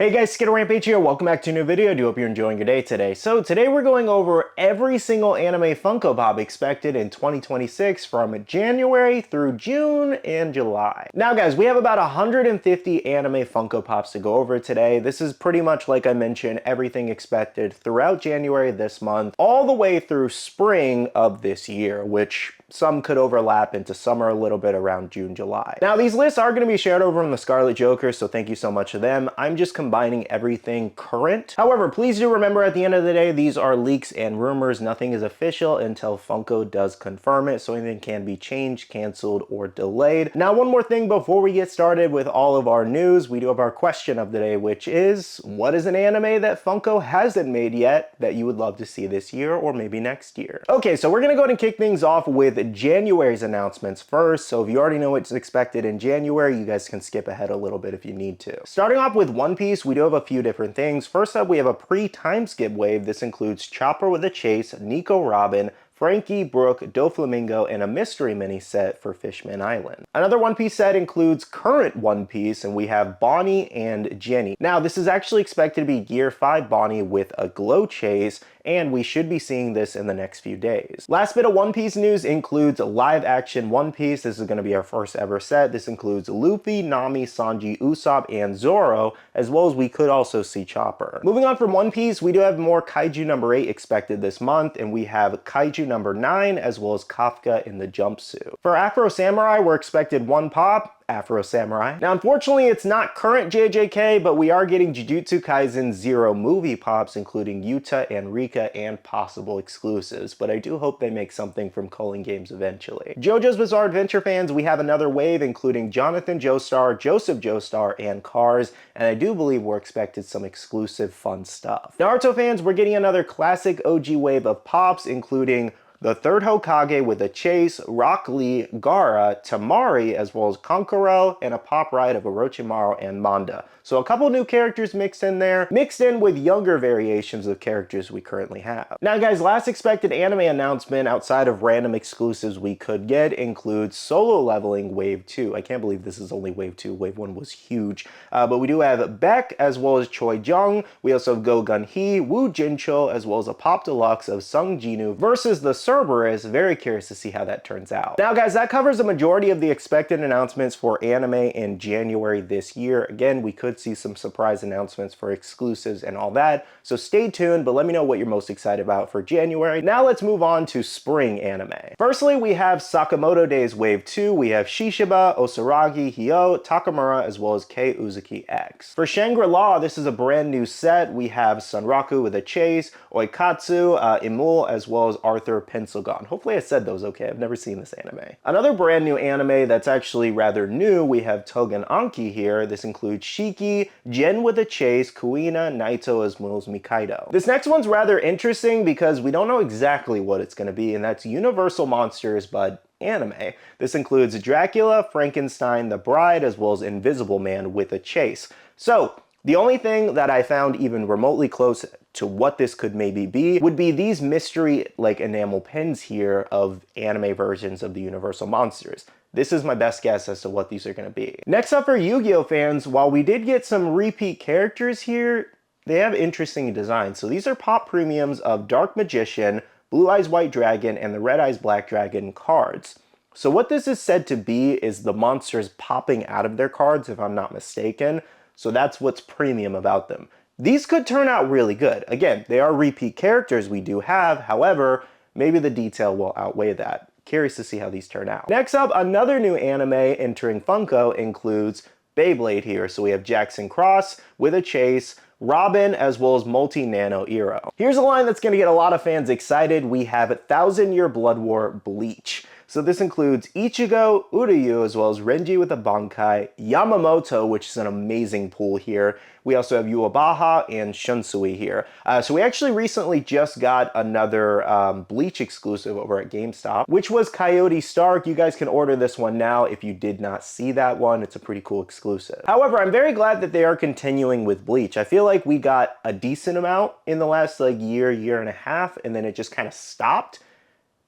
Hey guys, Skittlerampage here. Welcome back to a new video. I do hope you're enjoying your day today. So today we're going over every single anime Funko Pop expected in 2026 from January through June and July. Now guys, we have about 150 anime Funko Pops to go over today. This is pretty much, like I mentioned, everything expected throughout January this month, all the way through spring of this year, which some could overlap into summer a little bit around June, July. Now these lists are going to be shared over on the Scarlet Joker, so thank you so much to them. I'm just combining everything current. However, please do remember at the end of the day, these are leaks and rumors. Nothing is official until Funko does confirm it, so anything can be changed, canceled, or delayed. Now, one more thing before we get started with all of our news, we do have our question of the day, which is, what is an anime that Funko hasn't made yet that you would love to see this year or maybe next year? Okay, so we're gonna go ahead and kick things off with January's announcements first. So if you already know what's expected in January, you guys can skip ahead a little bit if you need to. Starting off with One Piece, we do have a few different things. First up, we have a pre-time skip wave. This includes Chopper with a Chase, Nico Robin, Frankie, Brooke, Doflamingo, and a mystery mini set for Fishman Island. Another One Piece set includes current One Piece, and we have Bonnie and Jenny. Now, this is actually expected to be Gear 5 Bonnie with a glow chase, and we should be seeing this in the next few days. Last bit of One Piece news includes live action One Piece. This is going to be our first ever set. This includes Luffy, Nami, Sanji, Usopp, and Zoro, as well as we could also see Chopper. Moving on from One Piece, we do have more Kaiju number 8 expected this month, and we have Kaiju number 9, as well as Kafka in the jumpsuit. For Afro Samurai, we're expected one pop, Afro Samurai. Now, unfortunately, it's not current JJK, but we are getting Jujutsu Kaisen Zero movie pops, including Yuta and Rika and possible exclusives, but I do hope they make something from Culling Games eventually. JoJo's Bizarre Adventure fans, we have another wave, including Jonathan Joestar, Joseph Joestar, and Cars, and I do believe we're expected some exclusive fun stuff. Naruto fans, we're getting another classic OG wave of pops, including the third Hokage with a Chase, Rock Lee, Gaara, Tamari, as well as Kankuro, and a pop ride of Orochimaru and Manda. So a couple new characters mixed in there, mixed in with younger variations of characters we currently have. Now guys, last expected anime announcement outside of random exclusives we could get includes Solo Leveling Wave 2. I can't believe this is only Wave 2. Wave 1 was huge. But we do have Beck as well as Choi Jung. We also have Go Gun Hee, Woo Jincho, as well as a Pop Deluxe of Sung Jinu versus the Cerberus. Very curious to see how that turns out. Now guys, that covers the majority of the expected announcements for anime in January this year. Again, we could see some surprise announcements for exclusives and all that, so stay tuned, but let me know what you're most excited about for January. Now let's move on to spring anime. Firstly, we have Sakamoto Days Wave 2, we have Shishiba, Osaragi, Hyo, Takamura, as well as Kei Uzuki X. For Shangri-La, this is a brand new set. We have Sunraku with a Chase, Oikatsu, Imul, as well as Arthur Pencilgon. Hopefully I said those okay, I've never seen this anime. Another brand new anime that's actually rather new, we have Togen Anki here. This includes Shiki, Jen with a Chase, Kuina, Naito, as well as Mikaido. This next one's rather interesting because we don't know exactly what it's going to be, and that's Universal Monsters, but anime. This includes Dracula, Frankenstein, the Bride, as well as Invisible Man with a Chase. So, the only thing that I found even remotely close to what this could maybe be would be these mystery like enamel pins here of anime versions of the Universal Monsters. This is my best guess as to what these are going to be. Next up for Yu-Gi-Oh fans, while we did get some repeat characters here, they have interesting designs. So these are pop premiums of Dark Magician, Blue Eyes White Dragon, and the Red Eyes Black Dragon cards. So what this is said to be is the monsters popping out of their cards, if I'm not mistaken. So that's what's premium about them. These could turn out really good. Again, they are repeat characters we do have, however, maybe the detail will outweigh that. Curious to see how these turn out. Next up, another new anime entering Funko includes Beyblade here. So we have Jackson Cross with a Chase, Robin, as well as Multi-Nano Eero. Here's a line that's going to get a lot of fans excited. We have 1,000 Year Blood War Bleach. So this includes Ichigo, Uryu, as well as Renji with a Bankai, Yamamoto, which is an amazing pool here. We also have Yuabaha and Shunsui here. So we actually recently just got another Bleach exclusive over at GameStop, which was Coyote Stark. You guys can order this one now if you did not see that one. It's a pretty cool exclusive. However, I'm very glad that they are continuing with Bleach. I feel like we got a decent amount in the last year and a half, and then it just kind of stopped.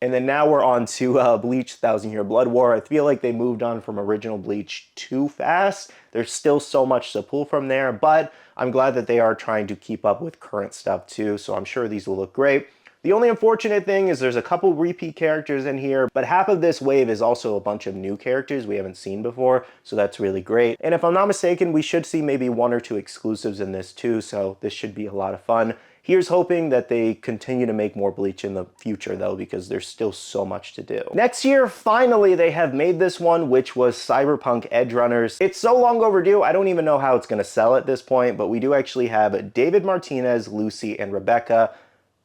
And then now we're on to Bleach 1000 Year Blood War. I feel like they moved on from original Bleach too fast. There's still so much to pull from there, but I'm glad that they are trying to keep up with current stuff too, so I'm sure these will look great. The only unfortunate thing is there's a couple repeat characters in here, but half of this wave is also a bunch of new characters we haven't seen before, so that's really great. And if I'm not mistaken, we should see maybe 1 or 2 exclusives in this too, so this should be a lot of fun. Here's hoping that they continue to make more Bleach in the future though, because there's still so much to do. Next year, finally, they have made this one, which was Cyberpunk Edge Runners. It's so long overdue, I don't even know how it's gonna sell at this point, but we do actually have David Martinez, Lucy, and Rebecca.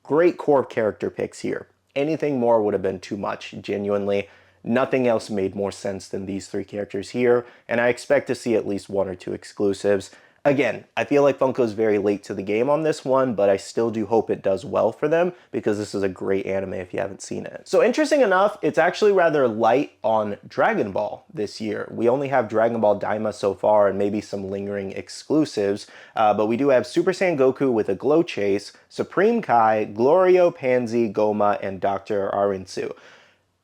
Great core character picks here. Anything more would have been too much, genuinely. Nothing else made more sense than these 3 characters here, and I expect to see at least 1 or 2 exclusives. Again, I feel like Funko's very late to the game on this one, but I still do hope it does well for them because this is a great anime if you haven't seen it. So interesting enough, it's actually rather light on Dragon Ball this year. We only have Dragon Ball Daima so far and maybe some lingering exclusives, but we do have Super Saiyan Goku with a Glow Chase, Supreme Kai, Glorio, Pansy, Goma, and Dr. Arinsu.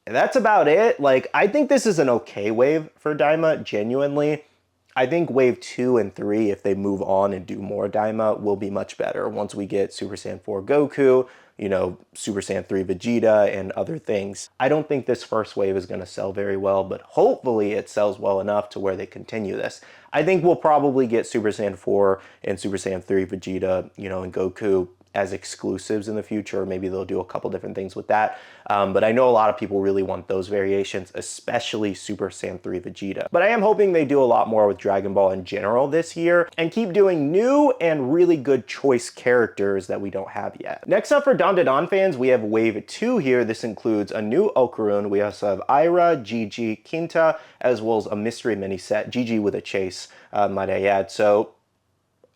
And that's about it. Like, I think this is an okay wave for Daima, genuinely. I think wave 2 and 3, if they move on and do more Daima, will be much better once we get Super Saiyan 4 Goku, you know, Super Saiyan 3 Vegeta, and other things. I don't think this first wave is going to sell very well, but hopefully it sells well enough to where they continue this. I think we'll probably get Super Saiyan 4 and Super Saiyan 3 Vegeta, you know, and Goku as exclusives in the future. Maybe they'll do a couple different things with that. But I know a lot of people really want those variations, especially Super Saiyan 3 Vegeta. But I am hoping they do a lot more with Dragon Ball in general this year and keep doing new and really good choice characters that we don't have yet. Next up for Dandadan fans, we have Wave 2 here. This includes a new Okarun. We also have Aira, Gigi, Kinta, as well as a mystery mini set. Gigi with a chase, might I add. So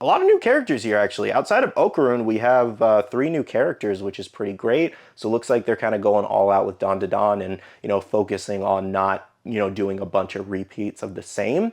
a lot of new characters here, actually. Outside of Okarun, we have 3 new characters, which is pretty great. So it looks like they're kind of going all out with Dandadan and, you know, focusing on not, you know, doing a bunch of repeats of the same,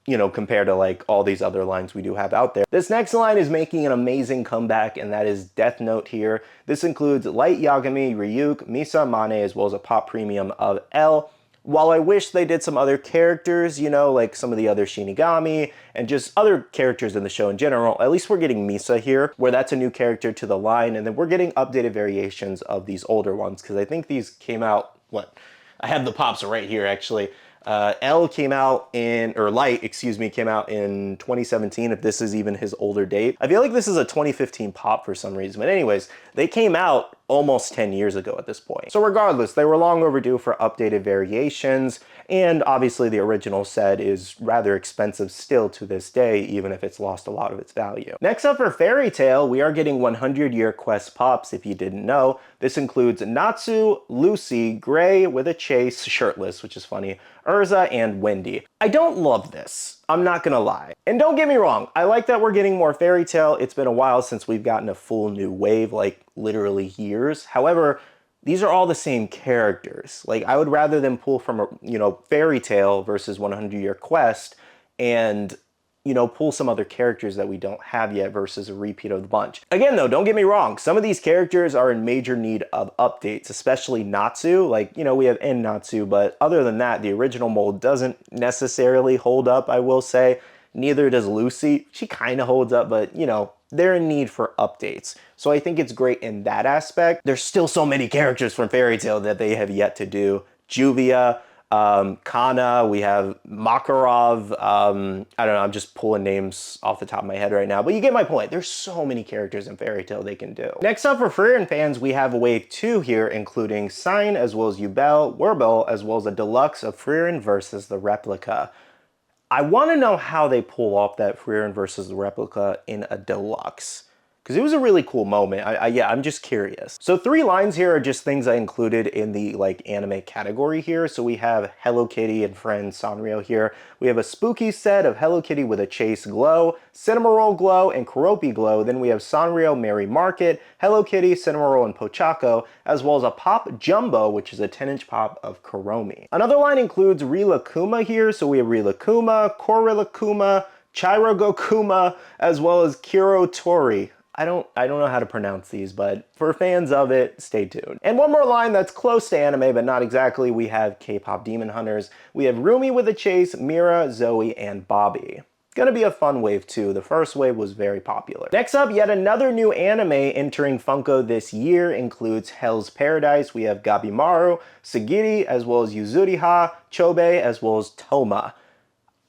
you know, compared to like all these other lines we do have out there. This next line is making an amazing comeback, and that is Death Note here. This includes Light Yagami, Ryuk, Misa, Mane, as well as a pop premium of L. While I wish they did some other characters, you know, like some of the other Shinigami and just other characters in the show in general, at least we're getting Misa here, where that's a new character to the line, and then we're getting updated variations of these older ones, because I think these came out, what? I have the pops right here, actually. L came out in, or Light, excuse me, came out in 2017, if this is even his older date. I feel like this is a 2015 pop for some reason, but anyways, they came out almost 10 years ago at this point. So regardless, they were long overdue for updated variations, and obviously the original set is rather expensive still to this day, even if it's lost a lot of its value. Next up for Fairy Tail, we are getting 100-year quest pops, if you didn't know. This includes Natsu, Lucy, Gray with a chase, shirtless, which is funny, Urza, and Wendy. I don't love this, I'm not gonna lie. And don't get me wrong, I like that we're getting more Fairy Tail. It's been a while since we've gotten a full new wave, like literally years. However, these are all the same characters. Like, I would rather them pull from a, you know, Fairy Tail versus 100-year quest and, you know, pull some other characters that we don't have yet versus a repeat of the bunch. Again though, don't get me wrong, some of these characters are in major need of updates, especially Natsu. Like, you know, we have N Natsu, but other than that, the original mold doesn't necessarily hold up, I will say. Neither does Lucy. She kind of holds up, but, you know, they're in need for updates. So I think it's great in that aspect. There's still so many characters from Fairy Tail that they have yet to do. Juvia, Kana, we have Makarov, I don't know, I'm just pulling names off the top of my head right now, but you get my point. There's so many characters in Fairy Tail they can do. Next up for Frieren fans, we have Wave 2 here, including Sign, as well as Yubel, Werbel, as well as a deluxe of Frieren versus the Replica. I want to know how they pull off that Frieren versus the Replica in a deluxe, because it was a really cool moment. Yeah, I'm just curious. So 3 lines here are just things I included in the like anime category here. So we have Hello Kitty and Friend Sanrio here. We have a spooky set of Hello Kitty with a Chase Glow, Cinnamoroll Glow, and Keroppi Glow. Then we have Sanrio Merry Market, Hello Kitty, Cinnamoroll, and Pochako, as well as a Pop Jumbo, which is a 10-inch pop of Kuromi. Another line includes Rilakuma here. So we have Rilakuma, Korilakuma, Chirogokuma, as well as Kirotori. I don't know how to pronounce these, but for fans of it, stay tuned. And one more line that's close to anime, but not exactly, we have K-pop Demon Hunters. We have Rumi with a Chase, Mira, Zoe, and Bobby. Gonna be a fun wave too. The first wave was very popular. Next up, yet another new anime entering Funko this year includes Hell's Paradise. We have Gabimaru, Sagiri, as well as Yuzuriha, Chobe, as well as Toma.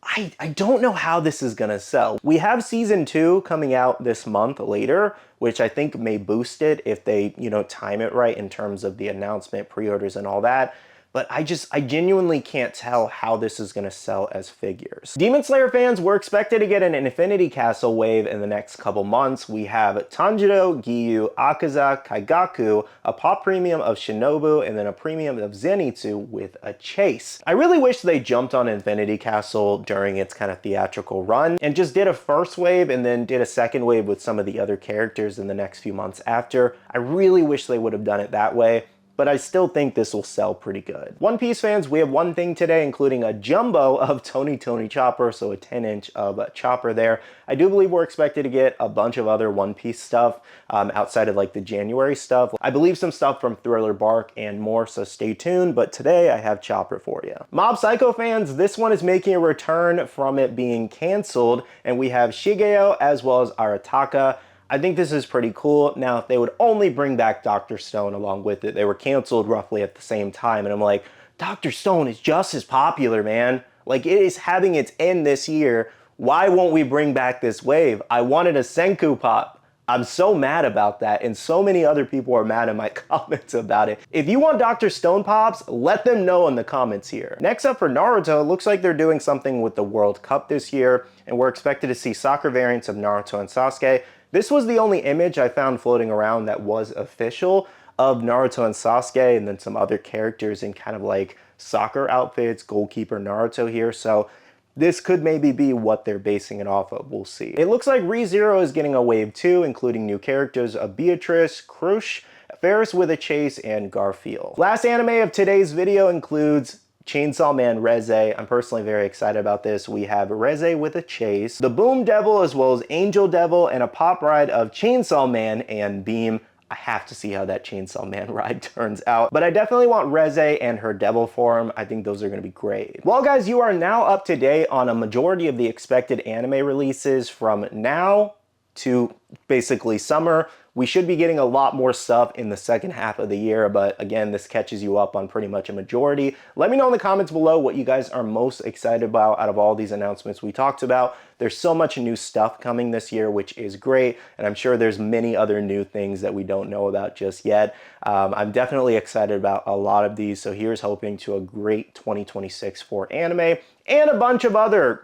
I don't know how this is gonna sell. We have season 2 coming out this month later, which I think may boost it if they, time it right in terms of the announcement, pre-orders, and all that. But I genuinely can't tell how this is gonna sell as figures. Demon Slayer fans, we're expected to get an Infinity Castle wave in the next couple months. We have Tanjiro, Giyu, Akaza, Kaigaku, a pop premium of Shinobu, and then a premium of Zenitsu with a Chase. I really wish they jumped on Infinity Castle during its kind of theatrical run and just did a first wave and then did a second wave with some of the other characters in the next few months after. I really wish they would have done it that way, but I still think this will sell pretty good. One Piece fans, we have one thing today, including a jumbo of Tony Chopper, so a 10-inch of Chopper there. I do believe we're expected to get a bunch of other One Piece stuff outside of like the January stuff. I believe some stuff from Thriller Bark and more, so stay tuned, but today I have Chopper for you. Mob Psycho fans, this one is making a return from it being canceled, and we have Shigeo as well as Arataka. I think this is pretty cool. Now, if they would only bring back Dr. Stone along with it, they were canceled roughly at the same time, and I'm like, Dr. Stone is just as popular, man. Like, it is having its end this year. Why won't we bring back this wave? I wanted a Senku pop. I'm so mad about that, and so many other people are mad in my comments about it. If you want Dr. Stone pops, let them know in the comments here. Next up for Naruto, it looks like they're doing something with the World Cup this year, and we're expected to see soccer variants of Naruto and Sasuke. This was the only image I found floating around that was official of Naruto and Sasuke, and then some other characters in kind of like soccer outfits, goalkeeper Naruto here. So this could maybe be what they're basing it off of. We'll see. It looks like ReZero is getting a wave 2, including new characters of Beatrice, Crush, Ferris with a Chase, and Garfield. Last anime of today's video includes Chainsaw Man Reze. I'm personally very excited about this. We have Reze with a Chase, the Boom Devil, as well as Angel Devil, and a pop ride of Chainsaw Man and Beam. I have to see how that Chainsaw Man ride turns out, but I definitely want Reze and her devil form. I think those are going to be great. Well guys, you are now up to date on a majority of the expected anime releases from now to basically summer. We should be getting a lot more stuff in the second half of the year, but again, this catches you up on pretty much a majority. Let me know in the comments below what you guys are most excited about out of all these announcements we talked about. There's so much new stuff coming this year, which is great, and I'm sure there's many other new things that we don't know about just yet. I'm definitely excited about a lot of these, so here's hoping to a great 2026 for anime and a bunch of other,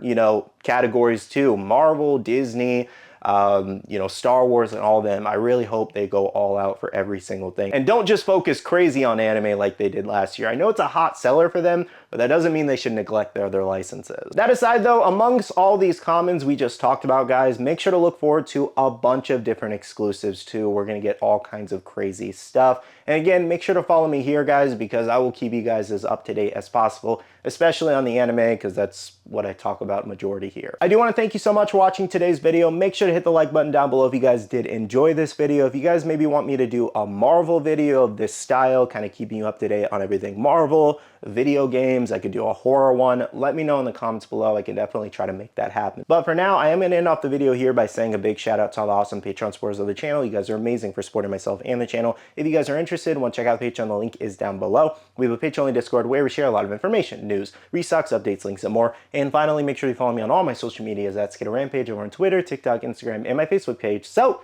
categories too. Marvel, Disney, Star Wars and all of them. I really hope they go all out for every single thing and don't just focus crazy on anime like they did last year. I know it's a hot seller for them, but that doesn't mean they should neglect their other licenses. That aside though, amongst all these commons we just talked about, guys, make sure to look forward to a bunch of different exclusives too. We're gonna get all kinds of crazy stuff. And again, make sure to follow me here, guys, because I will keep you guys as up to date as possible, especially on the anime, because that's what I talk about majority here. I do want to thank you so much for watching today's video. Make sure to hit the like button down below if you guys did enjoy this video. If you guys maybe want me to do a Marvel video of this style, kind of keeping you up to date on everything Marvel, video games, I could do a horror one. Let me know in the comments below. I can definitely try to make that happen. But for now, I am going to end off the video here by saying a big shout out to all the awesome Patreon supporters of the channel. You guys are amazing for supporting myself and the channel. If you guys are interested and want to check out Patreon, the link is down below. We have a Patreon Discord where we share a lot of information, news, restocks, updates, links, and more. And finally, make sure you follow me on all my social medias at Skittlerampage over on Twitter, TikTok, Instagram, and my Facebook page, so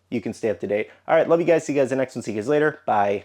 you can stay up to date. All right, love you guys. See you guys in the next one. See you guys later. Bye.